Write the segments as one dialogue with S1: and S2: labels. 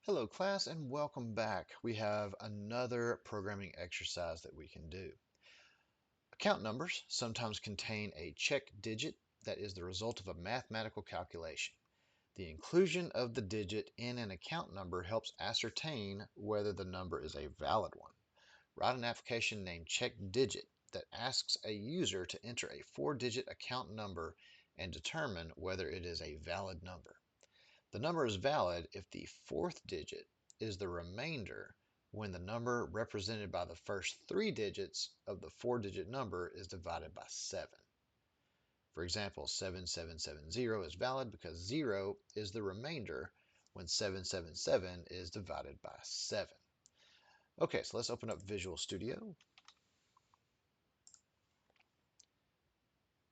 S1: Hello class and welcome back. We have another programming exercise that we can do. Account numbers sometimes contain a check digit that is the result of a mathematical calculation. The inclusion of the digit in an account number helps ascertain whether the number is a valid one. Write an application named CheckDigit that asks a user to enter a 4-digit account number and determine whether it is a valid number. The number is valid if the fourth digit is the remainder when the number represented by the first 3 digits of the 4-digit number is divided by 7. For example, 7770 is valid because 0 is the remainder when 777 is divided by 7. Okay, so let's open up Visual Studio.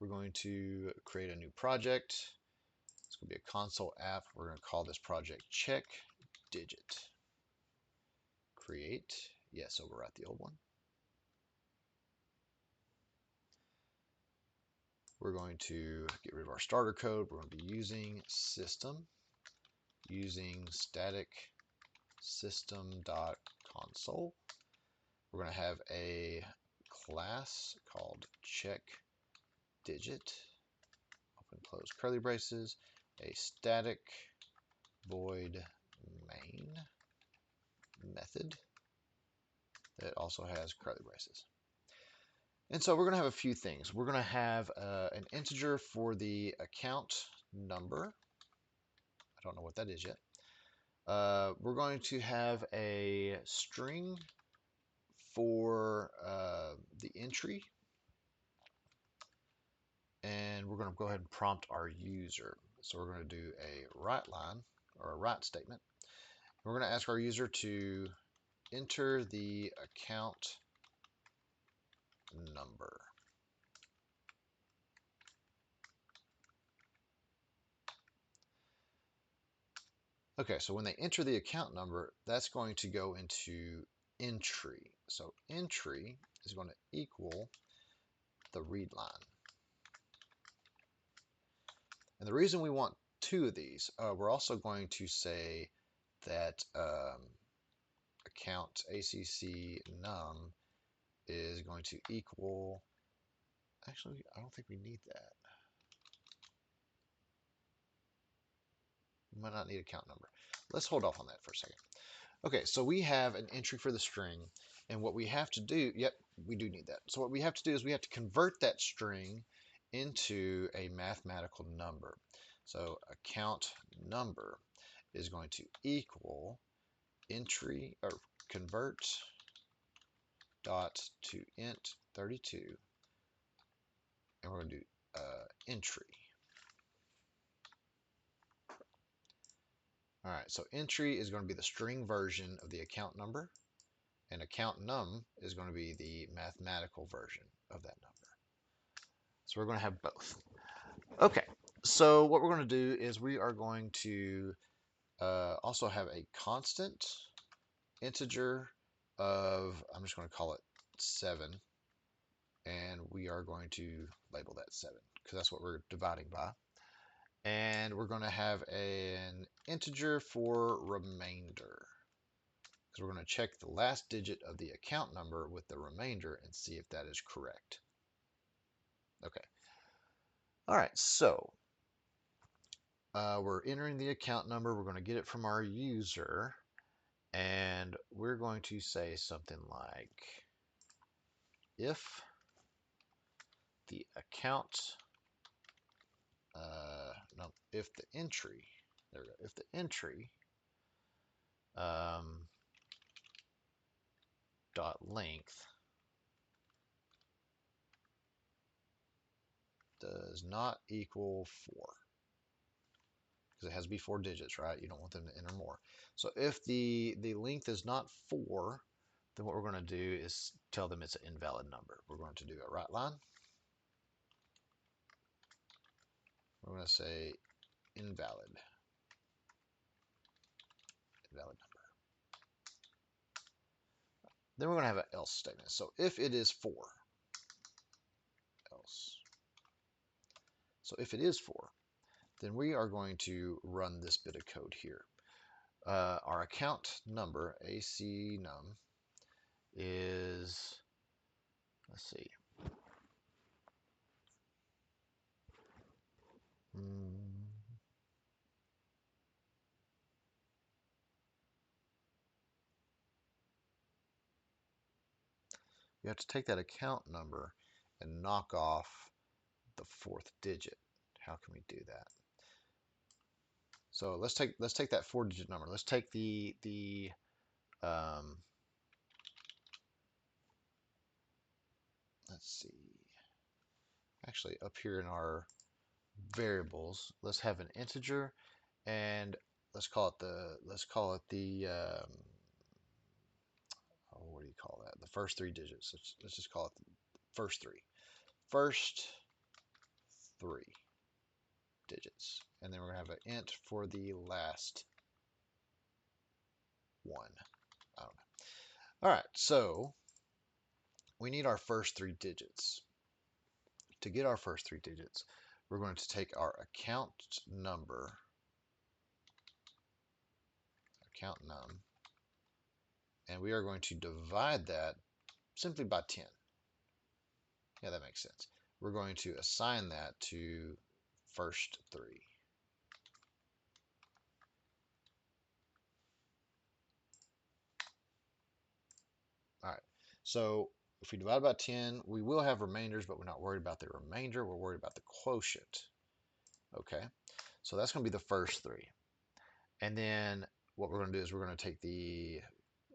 S1: We're going to create a new project. It's going to be a console app. We're going to call this project Check Digit. Create. Yes, overwrite the old one. We're going to get rid of our starter code. We're going to be using system, using static system.console. We're going to have a class called check digit, open close curly braces, a static void main method that also has curly braces. And so we're going to have a few things. We're going to have an integer for the account number. I don't know what that is yet. We're going to have a string for the entry. And we're going to go ahead and prompt our user. So we're going to do a write line or a write statement. We're going to ask our user to enter the account number. Okay, so when they enter the account number, that's going to go into entry. So entry is going to equal the read line. And the reason we want two of these, we're also going to say that account ACC num is going to equal, actually, I don't think we need that. We might not need account number. Let's hold off on that for a second. Okay, so we have an entry for the string, and what we have to do, yep, we do need that. So what we have to do is we have to convert that string into a mathematical number. So account number is going to equal entry or convert dot to int 32, and we're going to do entry. All right, so entry is going to be the string version of the account number, and account num is going to be the mathematical version of that number. So we're going to have both. Okay, so what we're going to do is we are going to also have a constant integer of, I'm just going to call it 7, and we are going to label that 7 because that's what we're dividing by. And we're going to have an integer for remainder because we're going to check the last digit of the account number with the remainder and see if that is correct. Okay. All right, so we're entering the account number. We're going to get it from our user, and we're going to say something like, if the account, no, if the entry, there we go, if the entry dot length does not equal 4, because it has to be 4 digits, right? You don't want them to enter more. So if the length is not 4, then what we're going to do is tell them it's an invalid number. We're going to do a write line. We're going to say invalid number. Then we're going to have an else statement. So if it is 4, else. So if it is 4, then we are going to run this bit of code here. Our account number, AC num, is, let's see, mm, you have to take that account number and knock off the fourth digit. How can we do that? So let's take that 4-digit number. Let's take the um, let's see. Actually, up here in our variables, let's have an integer, and let's call it the oh, what do you call that? The first 3 digits. Let's just call it the first three. First 3 digits, and then we're gonna have an int for the last one. I don't know. All right, so we need our first 3 digits. To get our first 3 digits, we're going to take our account number, account num, and we are going to divide that simply by 10. Yeah, that makes sense. We're going to assign that to first 3. All right, so if we divide by 10, we will have remainders, but we're not worried about the remainder. We're worried about the quotient. Okay, so that's going to be the first 3. And then what we're going to do is we're going to take the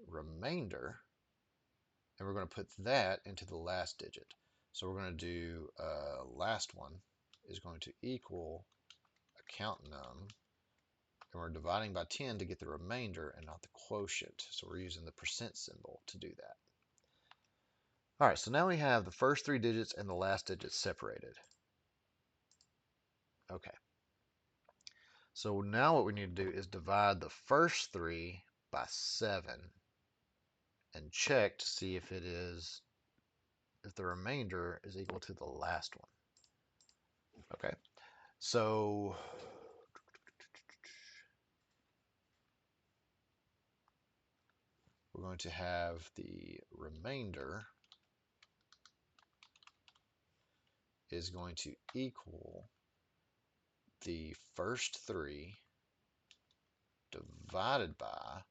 S1: remainder and we're going to put that into the last digit. So we're going to do last one is going to equal account num, and we're dividing by 10 to get the remainder and not the quotient. So we're using the percent symbol to do that. All right, so now we have the first 3 digits and the last digit separated. Okay. So now what we need to do is divide the first 3 by 7 and check to see if if the remainder is equal to the last one. Okay. So we're going to have the remainder is going to equal the first 3 divided by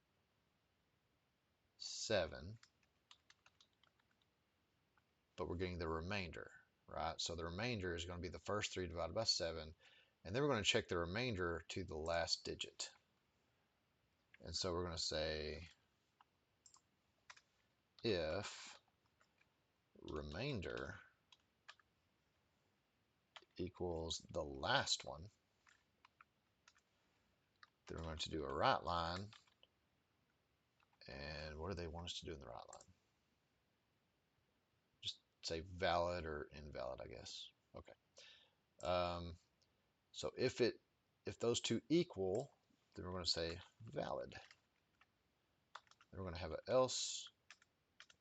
S1: 7, but we're getting the remainder, right? So the remainder is going to be the first 3 divided by 7, and then we're going to check the remainder to the last digit. And so we're going to say if remainder equals the last one, then we're going to do a right line. And what do they want us to do in the right line? Just say valid or invalid, I guess. Okay. So if those two equal, then we're going to say valid. Then we're going to have an else,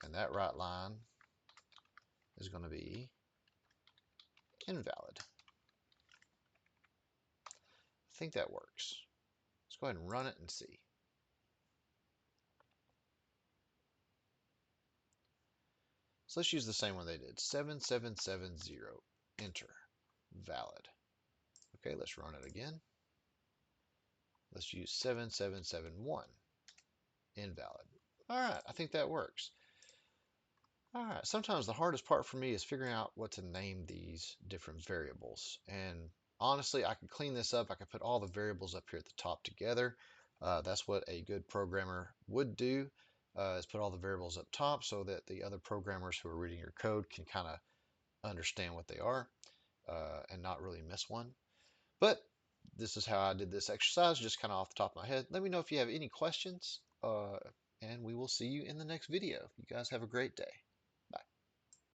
S1: and that right line is going to be invalid. I think that works. Let's go ahead and run it and see. So let's use the same one they did. 7770, enter, valid. Okay, let's run it again. Let's use 7771, invalid. All right, I think that works. All right, sometimes the hardest part for me is figuring out what to name these different variables. And honestly, I could clean this up. I could put all the variables up here at the top together. That's what a good programmer would do, is put all the variables up top so that the other programmers who are reading your code can kind of understand what they are and not really miss one. But this is how I did this exercise, just kind of off the top of my head. Let me know if you have any questions, and we will see you in the next video. You guys have a great day.